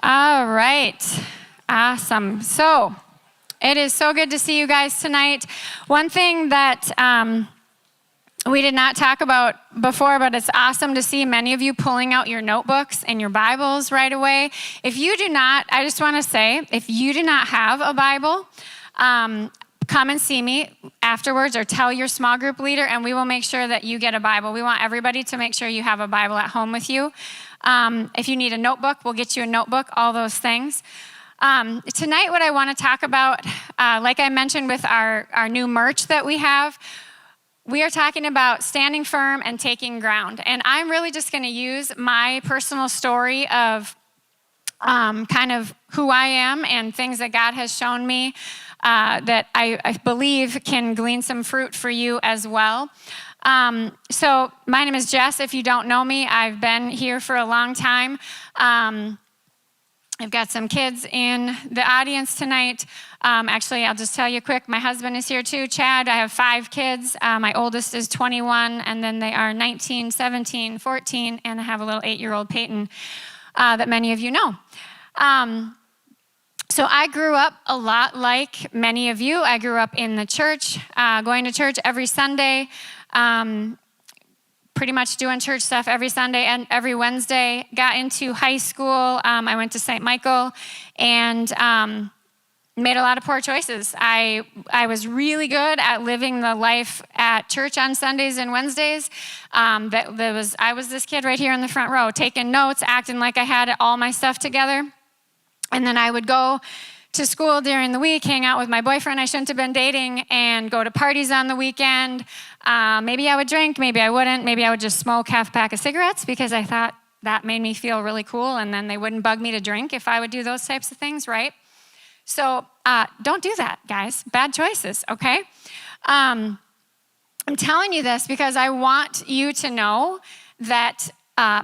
All right. Awesome. So it is so good to see you guys tonight. One thing that we did not talk about before, but it's awesome to see many of you pulling out your notebooks and your Bibles right away. If you do not, I just want to say, if you do not have a Bible, come and see me afterwards or tell your small group leader and we will make sure that you get a Bible. We want everybody to make sure you have a Bible at home with you. If you need a notebook, we'll get you a notebook, all those things. Tonight, what I want to talk about, like I mentioned with our new merch that we have, we are talking about standing firm and taking ground. And I'm really just going to use my personal story of kind of who I am and things that God has shown me that I believe can glean some fruit for you as well. So my name is Jess. If you don't know me, I've been here for a long time. I've got some kids in the audience tonight. Actually, I'll just tell you quick, my husband is here too, Chad. I have 5 kids. My oldest is 21, and then they are 19, 17, 14, and I have a little 8-year-old Peyton that many of you know. So I grew up a lot like many of you. I grew up in the church, going to church every Sunday, pretty much doing church stuff every Sunday and every Wednesday. Got into high school. I went to St. Michael and made a lot of poor choices. I was really good at living the life at church on Sundays and Wednesdays. I was this kid right here in the front row, taking notes, acting like I had all my stuff together. And then I would go to school during the week, hang out with my boyfriend I shouldn't have been dating, and go to parties on the weekend. Maybe I would drink, maybe I wouldn't. Maybe I would just smoke half a pack of cigarettes because I thought that made me feel really cool, and then they wouldn't bug me to drink if I would do those types of things, right? So don't do that, guys. Bad choices, okay? I'm telling you this because I want you to know that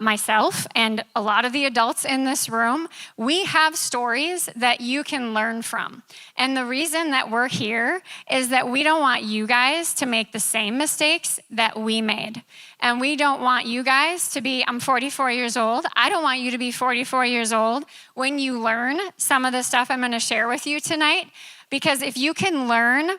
myself and a lot of the adults in this room, we have stories that you can learn from. And the reason that we're here is that we don't want you guys to make the same mistakes that we made. And we don't want you guys to be, I'm 44 years old. I don't want you to be 44 years old when you learn some of the stuff I'm going to share with you tonight. Because if you can learn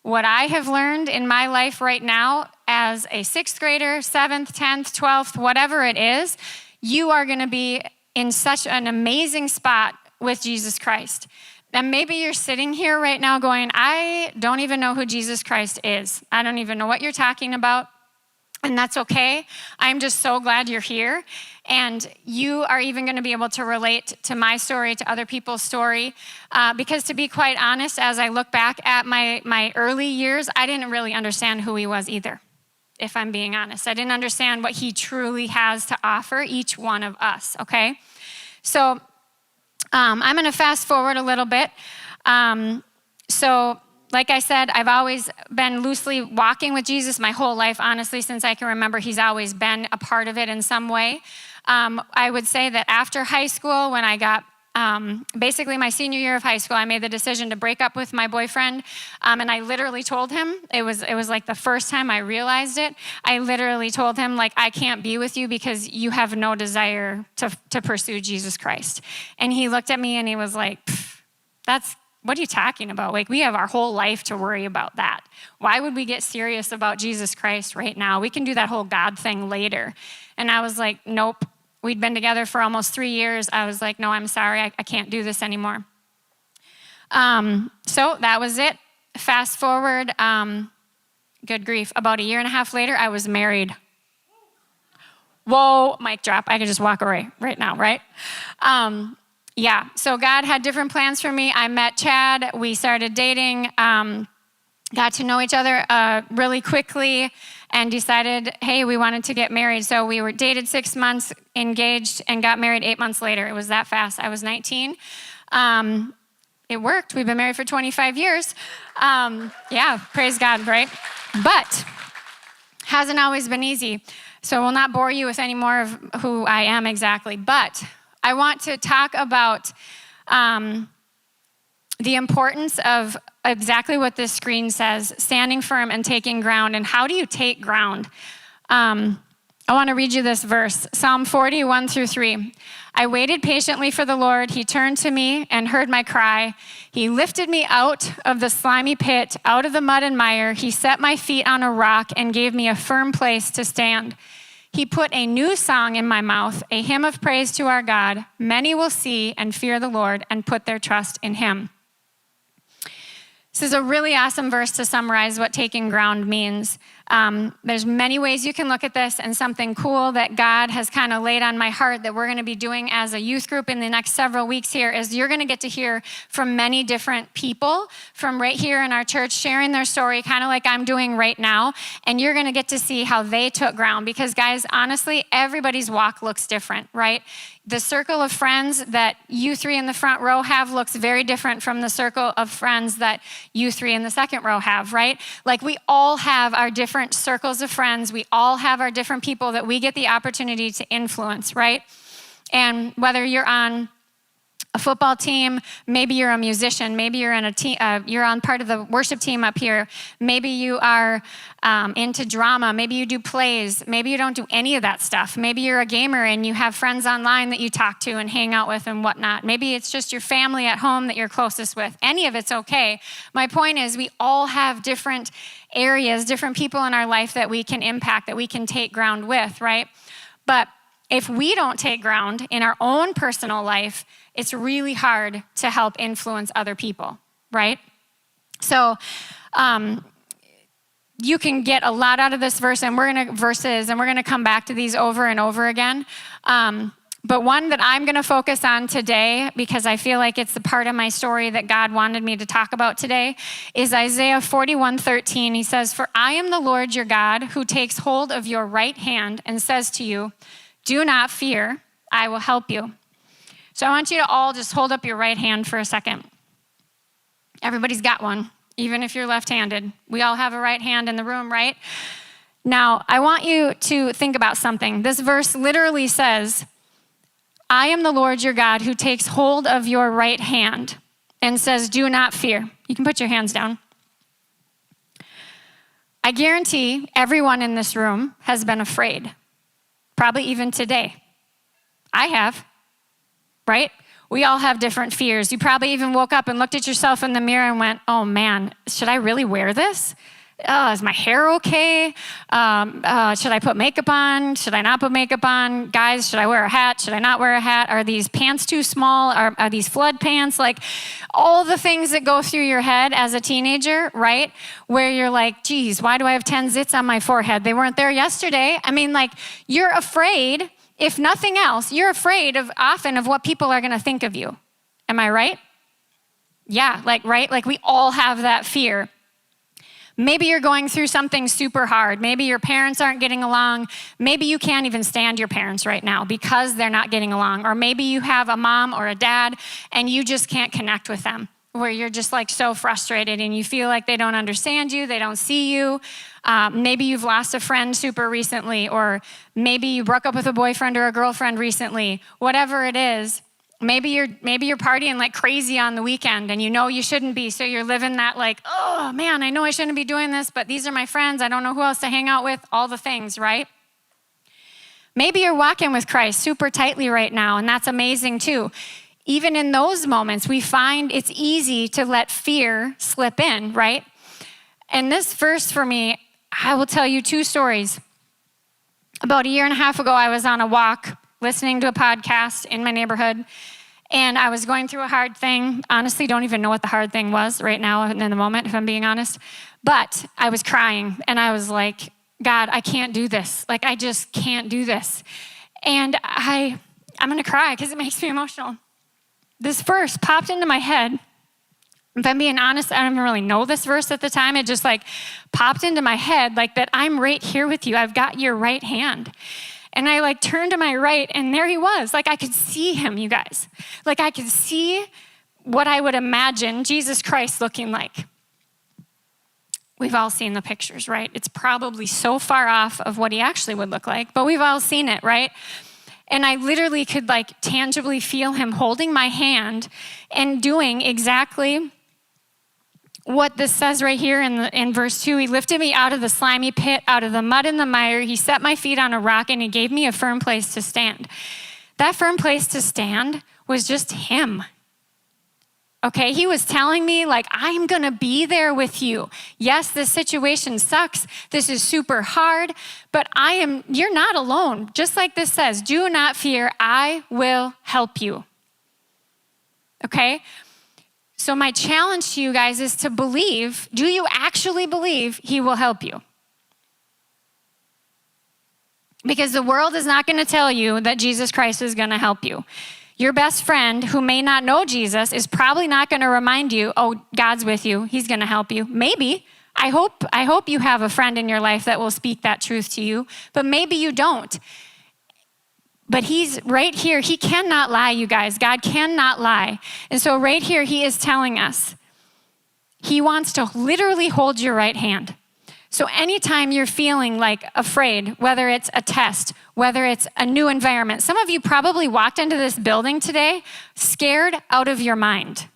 what I have learned in my life right now as a 6th grader, 7th, 10th, 12th, whatever it is, you are going to be in such an amazing spot with Jesus Christ. And maybe you're sitting here right now going, I don't even know who Jesus Christ is. I don't even know what you're talking about. And that's okay. I'm just so glad you're here. And you are even going to be able to relate to my story, to other people's story. Because to be quite honest, as I look back at my early years, I didn't really understand who he was either, if I'm being honest. I didn't understand what he truly has to offer each one of us, okay? So I'm going to fast forward a little bit. Like I said, I've always been loosely walking with Jesus my whole life, honestly, since I can remember. He's always been a part of it in some way. I would say that after high school, when I got basically my senior year of high school, I made the decision to break up with my boyfriend, and I literally told him, it was like the first time I realized it, I literally told him, like, I can't be with you because you have no desire to pursue Jesus Christ. And he looked at me and he was like, what are you talking about? Like, we have our whole life to worry about that. Why would we get serious about Jesus Christ right now? We can do that whole God thing later. And I was like, nope. We'd been together for almost 3 years. I was like, no, I'm sorry. I can't do this anymore. So that was it. Fast forward, good grief. About a year and a half later, I was married. Whoa, mic drop. I could just walk away right now, right? Yeah, so God had different plans for me. I met Chad. We started dating, got to know each other really quickly, and decided, hey, we wanted to get married. So we were dated 6 months, engaged, and got married 8 months later. It was that fast. I was 19. It worked. We've been married for 25 years. Yeah, praise God, right? But hasn't always been easy. So we'll not bore you with any more of who I am exactly. But I want to talk about the importance of exactly what this screen says, standing firm and taking ground. And how do you take ground? I want to read you this verse, Psalm 40, 1-3. I waited patiently for the Lord. He turned to me and heard my cry. He lifted me out of the slimy pit, out of the mud and mire. He set my feet on a rock and gave me a firm place to stand. He put a new song in my mouth, a hymn of praise to our God. Many will see and fear the Lord and put their trust in him. This is a really awesome verse to summarize what taking ground means. There's many ways you can look at this, and something cool that God has kind of laid on my heart that we're going to be doing as a youth group in the next several weeks here is you're going to get to hear from many different people from right here in our church sharing their story, kind of like I'm doing right now, and you're going to get to see how they took ground because, guys, honestly, everybody's walk looks different, right? The circle of friends that you three in the front row have looks very different from the circle of friends that you three in the second row have, right? Like we all have our different circles of friends. We all have our different people that we get the opportunity to influence, right? And whether you're on a football team, maybe you're a musician, maybe you're in a team, you're on part of the worship team up here, maybe you are into drama, maybe you do plays, maybe you don't do any of that stuff. Maybe you're a gamer and you have friends online that you talk to and hang out with and whatnot. Maybe it's just your family at home that you're closest with. Any of it's okay. My point is we all have different areas, different people in our life that we can impact, that we can take ground with, right? But if we don't take ground in our own personal life, it's really hard to help influence other people, right? So you can get a lot out of this verse, and we're gonna come back to these over and over again. But one that I'm gonna focus on today, because I feel like it's the part of my story that God wanted me to talk about today, is Isaiah 41:13. He says, "For I am the Lord your God, who takes hold of your right hand and says to you, 'Do not fear, I will help you.'" So I want you to all just hold up your right hand for a second. Everybody's got one, even if you're left-handed. We all have a right hand in the room, right? Now, I want you to think about something. This verse literally says, "I am the Lord your God who takes hold of your right hand and says, 'Do not fear.'" You can put your hands down. I guarantee everyone in this room has been afraid, probably even today. I have. Right? We all have different fears. You probably even woke up and looked at yourself in the mirror and went, "Oh man, should I really wear this? Is my hair okay? Should I put makeup on? Should I not put makeup on? Guys, should I wear a hat? Should I not wear a hat? Are these pants too small? Are these flood pants?" Like all the things that go through your head as a teenager, right? Where you're like, geez, why do I have 10 zits on my forehead? They weren't there yesterday. I mean, like you're afraid. If nothing else, you're afraid often of what people are going to think of you. Am I right? Yeah, right? Like we all have that fear. Maybe you're going through something super hard. Maybe your parents aren't getting along. Maybe you can't even stand your parents right now because they're not getting along. Or maybe you have a mom or a dad and you just can't connect with them, where you're just like so frustrated and you feel like they don't understand you, they don't see you. Maybe you've lost a friend super recently, or maybe you broke up with a boyfriend or a girlfriend recently. Whatever it is, maybe you're partying like crazy on the weekend and you know you shouldn't be, so you're living that like, oh man, I know I shouldn't be doing this, but these are my friends, I don't know who else to hang out with, all the things, right? Maybe you're walking with Christ super tightly right now, and that's amazing too. Even in those moments, we find it's easy to let fear slip in, right? And this verse for me, I will tell you 2 stories. About a year and a half ago, I was on a walk listening to a podcast in my neighborhood, and I was going through a hard thing. Honestly, don't even know what the hard thing was right now in the moment, if I'm being honest. But I was crying, and I was like, God, I can't do this. Like, I just can't do this. And I'm going to cry because it makes me emotional. This verse popped into my head. If I'm being honest, I don't even really know this verse at the time. It just like popped into my head like that I'm right here with you. I've got your right hand. And I like turned to my right and there he was. Like I could see him, you guys. Like I could see what I would imagine Jesus Christ looking like. We've all seen the pictures, right? It's probably so far off of what he actually would look like, but we've all seen it, right? And I literally could like tangibly feel him holding my hand and doing exactly what this says right here in verse 2. He lifted me out of the slimy pit, out of the mud and the mire. He set my feet on a rock and he gave me a firm place to stand. That firm place to stand was just him. Okay, he was telling me, like, I'm gonna be there with you. Yes, this situation sucks. This is super hard, but you're not alone. Just like this says, do not fear, I will help you. Okay? So my challenge to you guys is to believe, do you actually believe he will help you? Because the world is not gonna tell you that Jesus Christ is gonna help you. Your best friend who may not know Jesus is probably not going to remind you, oh, God's with you. He's going to help you. Maybe. I hope you have a friend in your life that will speak that truth to you, but maybe you don't. But he's right here. He cannot lie, you guys. God cannot lie. And so right here, he is telling us, he wants to literally hold your right hand. So anytime you're feeling like afraid, whether it's a test, whether it's a new environment, some of you probably walked into this building today scared out of your mind.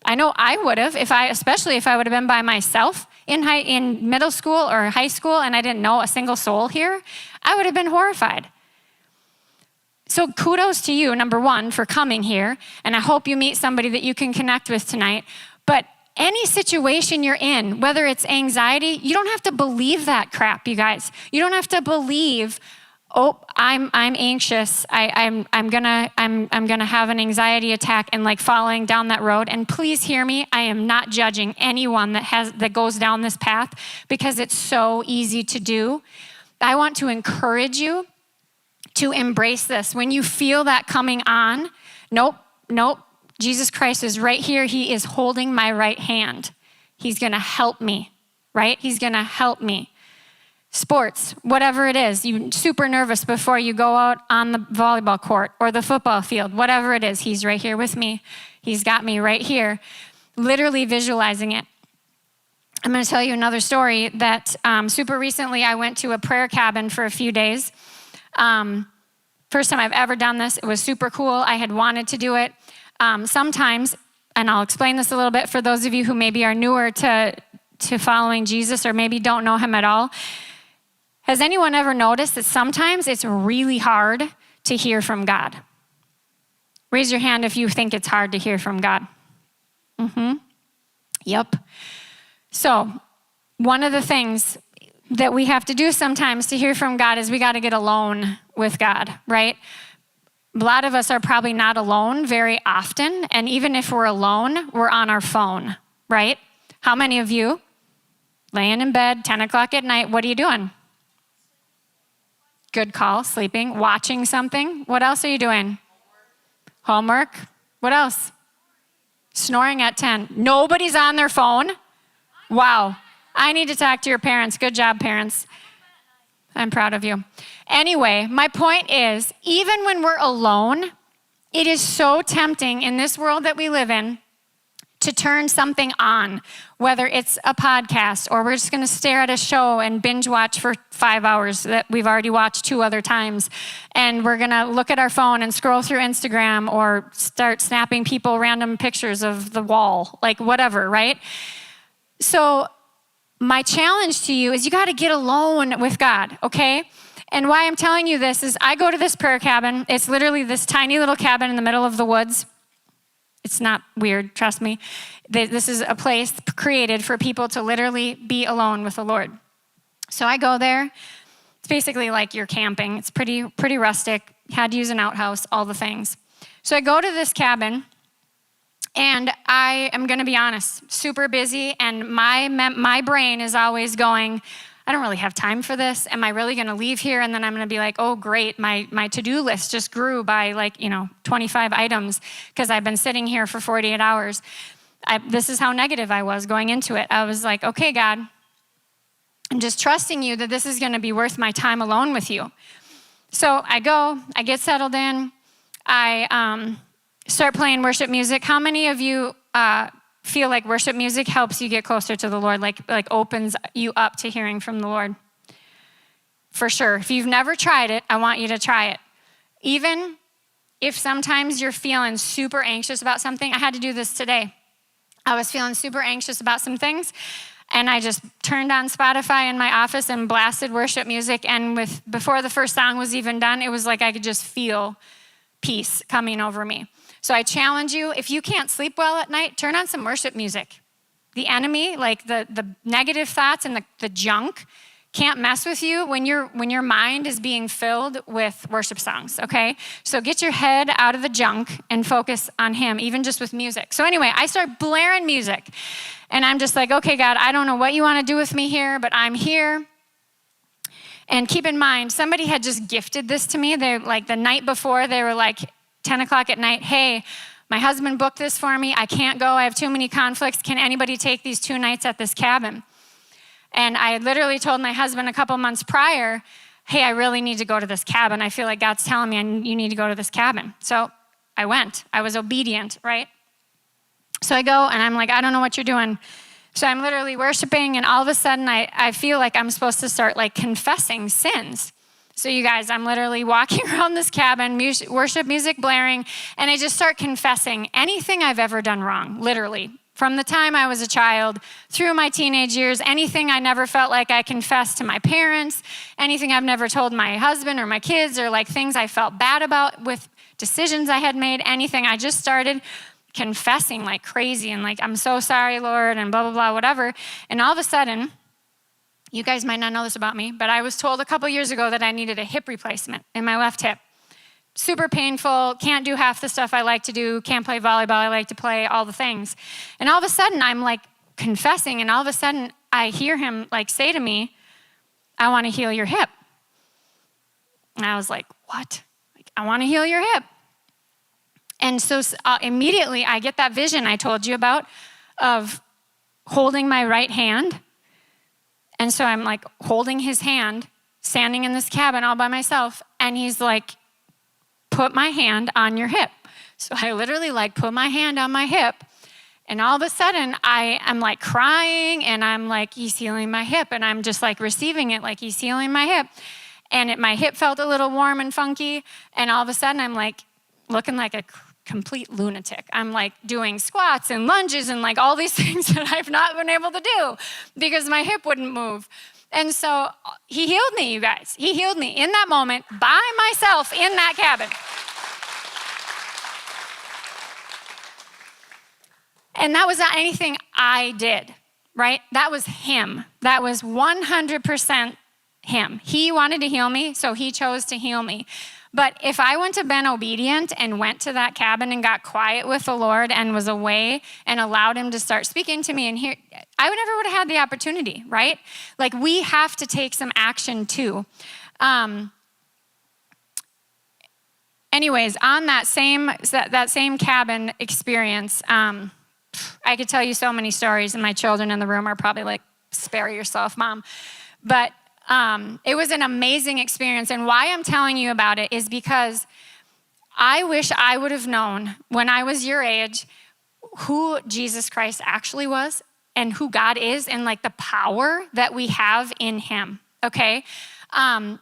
I know I would have, especially if I would have been by myself in middle school or high school and I didn't know a single soul here, I would have been horrified. So kudos to you, number one, for coming here, and I hope you meet somebody that you can connect with tonight. But any situation you're in, whether it's anxiety, you don't have to believe that crap, you guys. You don't have to believe, oh, I'm anxious. I'm gonna have an anxiety attack and like falling down that road. And please hear me. I am not judging anyone that goes down this path because it's so easy to do. I want to encourage you to embrace this. When you feel that coming on, nope. Jesus Christ is right here. He is holding my right hand. He's going to help me, right? He's going to help me. Sports, whatever it is, you're super nervous before you go out on the volleyball court or the football field, whatever it is, he's right here with me. He's got me right here, literally visualizing it. I'm going to tell you another story that super recently I went to a prayer cabin for a few days. First time I've ever done this. It was super cool. I had wanted to do it. Sometimes, and I'll explain this a little bit for those of you who maybe are newer to following Jesus or maybe don't know him at all. Has anyone ever noticed that sometimes it's really hard to hear from God? Raise your hand if you think it's hard to hear from God. Yep. So one of the things that we have to do sometimes to hear from God is we got to get alone with God, right? A lot of us are probably not alone very often, and even if we're alone, we're on our phone, right? How many of you laying in bed, 10 o'clock at night, what are you doing? Good call, sleeping, watching something. What else are you doing? Homework. What else? Snoring at 10. Nobody's on their phone? Wow. I need to talk to your parents. Good job, parents. I'm proud of you. Anyway, my point is, even when we're alone, it is so tempting in this world that we live in to turn something on, whether it's a podcast or we're just going to stare at a show and binge watch for 5 hours that we've already watched 2 other times. And we're going to look at our phone and scroll through Instagram or start snapping people random pictures of the wall, like whatever, right? So my challenge to you is you got to get alone with God, okay? And why I'm telling you this is I go to this prayer cabin. It's literally this tiny little cabin in the middle of the woods. It's not weird, trust me. This is a place created for people to literally be alone with the Lord. So I go there. It's basically like you're camping. It's pretty rustic. Had to use an outhouse, all the things. So I go to this cabin. And I am going to be honest, super busy, and my brain is always going, I don't really have time for this. Am I really going to leave here? And then I'm going to be like, oh, great, my to-do list just grew by 25 items because I've been sitting here for 48 hours. This is how negative I was going into it. I was like, okay, God, I'm just trusting you that this is going to be worth my time alone with you. So I go, I get settled in, I start playing worship music. How many of you feel like worship music helps you get closer to the Lord, like opens you up to hearing from the Lord? For sure. If you've never tried it, I want you to try it. Even if sometimes you're feeling super anxious about something, I had to do this today. I was feeling super anxious about some things, And I just turned on Spotify in my office and blasted worship music. And before the first song was even done, it was like I could just feel peace coming over me. So I challenge you, if you can't sleep well at night, turn on some worship music. The enemy, like the negative thoughts and the junk, can't mess with you when your mind is being filled with worship songs, okay? So get your head out of the junk and focus on him, even just with music. So anyway, I start blaring music. And I'm just like, okay, God, I don't know what you want to do with me here, but I'm here. And keep in mind, somebody had just gifted this to me. They like the night before, they were like 10 o'clock at night, hey, my husband booked this for me. I can't go. I have too many conflicts. Can anybody take these 2 nights at this cabin? And I literally told my husband a couple months prior, hey, I really need to go to this cabin. I feel like God's telling me you need to go to this cabin. So I went. I was obedient, right? So I go and I'm like, I don't know what you're doing. So I'm literally worshiping, and all of a sudden I feel like I'm supposed to start like confessing sins. So you guys, I'm literally walking around this cabin, worship music blaring, and I just start confessing anything I've ever done wrong, literally. From the time I was a child, through my teenage years, anything I never felt like I confessed to my parents, anything I've never told my husband or my kids, or like things I felt bad about with decisions I had made, anything. I just started confessing like crazy and like, I'm so sorry, Lord, and blah, blah, blah, whatever. And all of a sudden, you guys might not know this about me, but I was told a couple years ago that I needed a hip replacement in my left hip. Super painful, can't do half the stuff I like to do, can't play volleyball, I like to play, all the things. And all of a sudden, I'm like confessing, and all of a sudden, I hear him like say to me, I want to heal your hip. And I was like, what? Like, I want to heal your hip. And so immediately I get that vision I told you about of holding my right hand. And so I'm like holding his hand, standing in this cabin all by myself. And he's like, put my hand on your hip. So I literally like put my hand on my hip. And all of a sudden I am like crying, and I'm like, he's healing my hip. And I'm just like receiving it like he's healing my hip. And my hip felt a little warm and funky. And all of a sudden I'm like looking like a complete lunatic. I'm like doing squats and lunges and like all these things that I've not been able to do because my hip wouldn't move. And so he healed me, you guys. He healed me in that moment by myself in that cabin. And that was not anything I did, right? That was him. That was 100% him. He wanted to heal me, so he chose to heal me. But if I wouldn't have been obedient and went to that cabin and got quiet with the Lord and was away and allowed him to start speaking to me, and here, I never would have had the opportunity, right? Like, we have to take some action too. Anyways, on that same cabin experience, I could tell you so many stories, and my children in the room are probably like, spare yourself, Mom. But it was an amazing experience. And why I'm telling you about it is because I wish I would have known when I was your age who Jesus Christ actually was and who God is, and like the power that we have in him, okay? I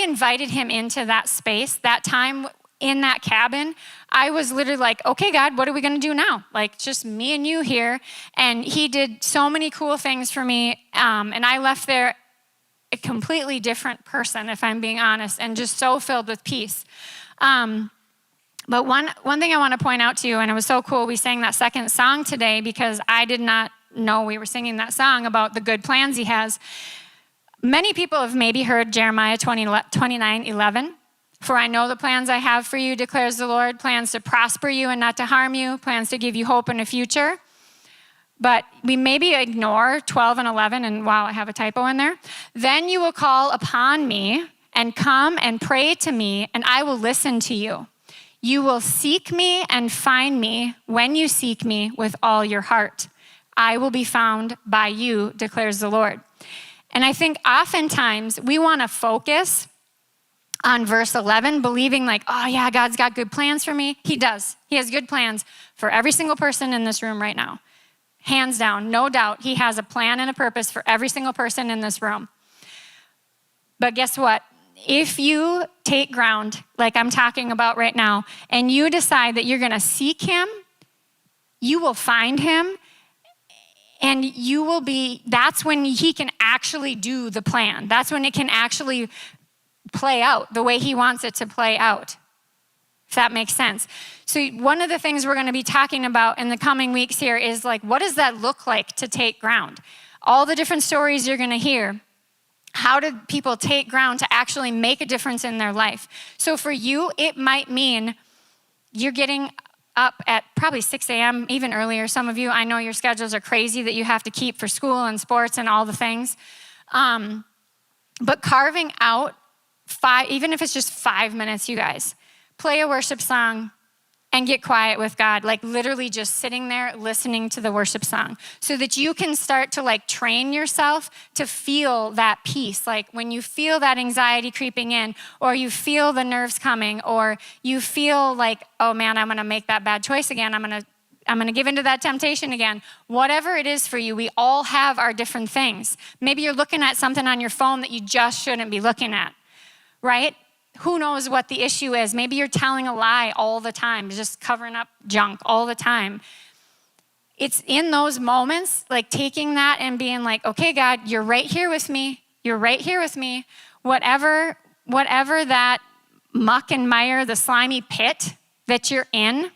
invited him into that space. That time in that cabin, I was literally like, okay, God, what are we gonna do now? Like, just me and you here. And he did so many cool things for me. And I left there a completely different person, if I'm being honest, and just so filled with peace. But one thing I want to point out to you, and it was so cool, we sang that second song today because I did not know we were singing that song about the good plans he has. Many people have maybe heard Jeremiah 29:11. For I know the plans I have for you, declares the Lord, plans to prosper you and not to harm you, plans to give you hope in a future. But we maybe ignore 12 and 11, and wow, I have a typo in there. Then you will call upon me and come and pray to me, and I will listen to you. You will seek me and find me when you seek me with all your heart. I will be found by you, declares the Lord. And I think oftentimes we want to focus on verse 11, believing like, oh yeah, God's got good plans for me. He does. He has good plans for every single person in this room right now. Hands down, no doubt, he has a plan and a purpose for every single person in this room. But guess what? If you take ground, like I'm talking about right now, and you decide that you're gonna seek him, you will find him, And that's when he can actually do the plan. That's when it can actually play out the way he wants it to play out, if that makes sense. So one of the things we're going to be talking about in the coming weeks here is like, what does that look like to take ground? All the different stories you're going to hear. How did people take ground to actually make a difference in their life? So for you, it might mean you're getting up at probably 6 a.m., even earlier. Some of you, I know your schedules are crazy that you have to keep for school and sports and all the things. But carving out even if it's just 5 minutes, you guys, play a worship song and get quiet with God, like literally just sitting there listening to the worship song so that you can start to like train yourself to feel that peace. Like when you feel that anxiety creeping in, or you feel the nerves coming, or you feel like, oh man, I'm gonna make that bad choice again. I'm gonna give into that temptation again. Whatever it is for you, we all have our different things. Maybe you're looking at something on your phone that you just shouldn't be looking at, right? Who knows what the issue is? Maybe you're telling a lie all the time, just covering up junk all the time. It's in those moments, like taking that and being like, okay, God, you're right here with me. You're right here with me. Whatever that muck and mire, the slimy pit that you're in,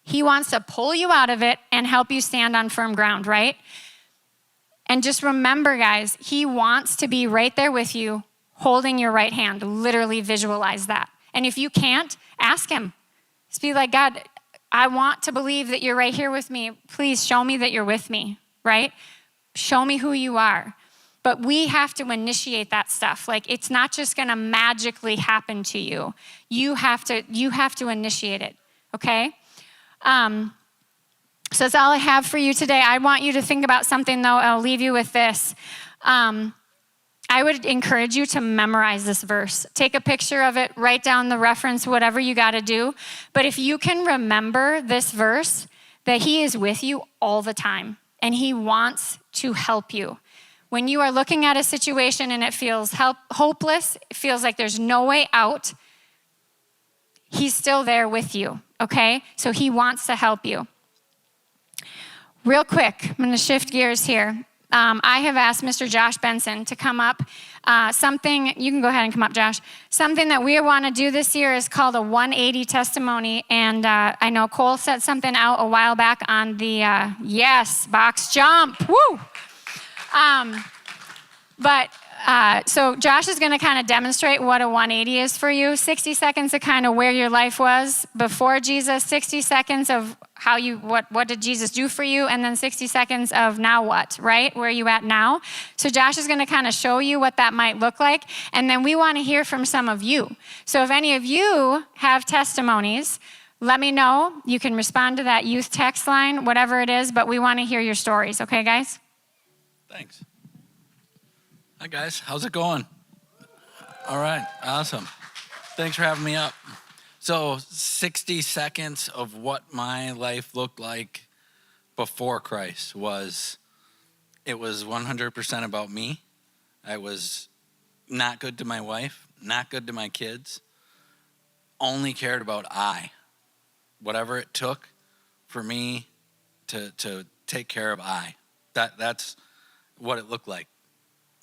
he wants to pull you out of it and help you stand on firm ground, right? And just remember, guys, he wants to be right there with you, holding your right hand. Literally visualize that. And if you can't, ask him. Just be like, God, I want to believe that you're right here with me. Please show me that you're with me, right? Show me who you are. But we have to initiate that stuff. Like, it's not just gonna magically happen to you. You have to initiate it, okay? So that's all I have for you today. I want you to think about something, though. I'll leave you with this. I would encourage you to memorize this verse. Take a picture of it, write down the reference, whatever you got to do. But if you can remember this verse, that he is with you all the time and he wants to help you. When you are looking at a situation and it feels hopeless, it feels like there's no way out, he's still there with you, okay? So he wants to help you. Real quick, I'm going to shift gears here. I have asked Mr. Josh Benson to come up. Something, you can go ahead and come up, Josh. Something that we want to do this year is called a 180 testimony. And I know Cole set something out a while back on the, yes, box jump. Woo! So Josh is going to kind of demonstrate what a 180 is for you. 60 seconds of kind of where your life was before Jesus, 60 seconds of what did Jesus do for you, and then 60 seconds of now what, right? Where are you at now? So Josh is going to kind of show you what that might look like, and then we want to hear from some of you. So if any of you have testimonies, let me know. You can respond to that youth text line, whatever it is, but we want to hear your stories, okay, guys? Thanks. Hi, guys. How's it going? All right. Awesome. Thanks for having me up. So 60 seconds of what my life looked like before Christ it was 100% about me. I was not good to my wife, not good to my kids, only cared about whatever it took for me to take care of That's what it looked like.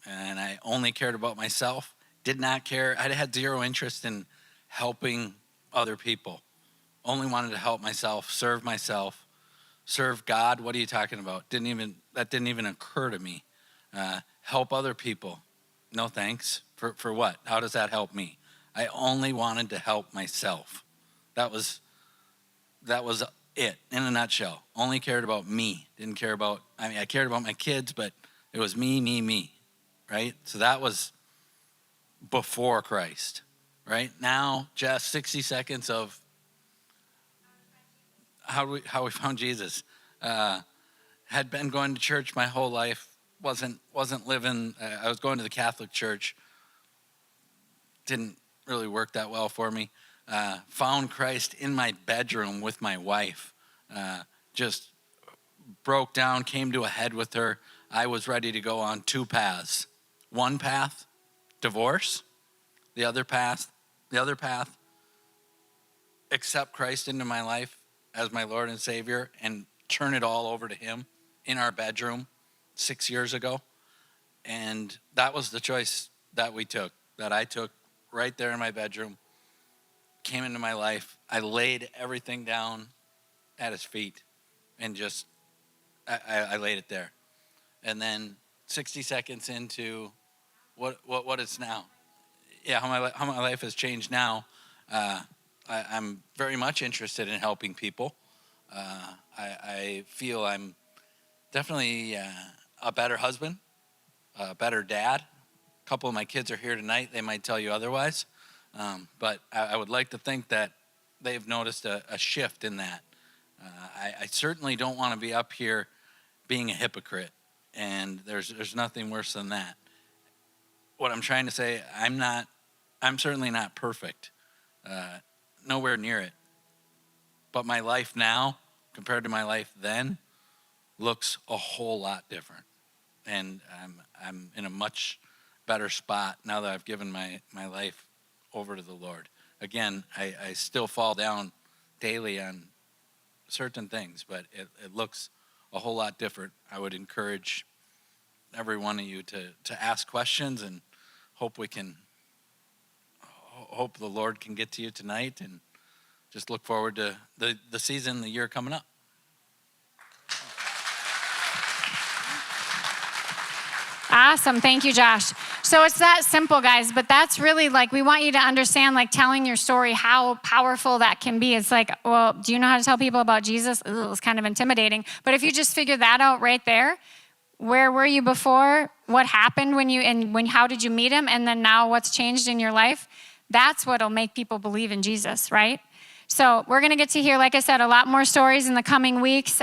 And I only cared about myself, did not care. I had zero interest in helping other people. Only wanted to help myself, serve God. What are you talking about? That didn't even occur to me. Help other people. No thanks. For what? How does that help me? I only wanted to help myself. That was it in a nutshell. Only cared about me. Didn't care about, I cared about my kids, but it was me, right? So that was before Christ. Right now, just 60 seconds of how we found Jesus. Had been going to church my whole life. Wasn't living. I was going to the Catholic Church. Didn't really work that well for me. Found Christ in my bedroom with my wife. Just broke down. Came to a head with her. I was ready to go on two paths. One path, divorce. The other path, accept Christ into my life as my Lord and Savior and turn it all over to him in our bedroom 6 years ago. And that was the choice that I took right there in my bedroom, came into my life. I laid everything down at his feet and just, I laid it there. And then 60 seconds into what it's now. Yeah, how my life has changed now. I'm very much interested in helping people. I feel I'm definitely a better husband, a better dad. A couple of my kids are here tonight. They might tell you otherwise. But I would like to think that they've noticed a shift in that. I certainly don't want to be up here being a hypocrite, and there's nothing worse than that. What I'm trying to say, I'm certainly not perfect, nowhere near it. But my life now, compared to my life then, looks a whole lot different. And I'm in a much better spot now that I've given my life over to the Lord. Again, I still fall down daily on certain things, but it looks a whole lot different. I would encourage every one of you to ask questions, and hope the Lord can get to you tonight, and just look forward to the season, the year coming up. Awesome. Thank you, Josh. So it's that simple, guys, but that's really like, we want you to understand, like, telling your story, how powerful that can be. It's like, well, do you know how to tell people about Jesus? Ugh, it's kind of intimidating. But if you just figure that out right there, where were you before? What happened how did you meet him? And then now what's changed in your life? That's what'll make people believe in Jesus, right? So we're going to get to hear, like I said, a lot more stories in the coming weeks.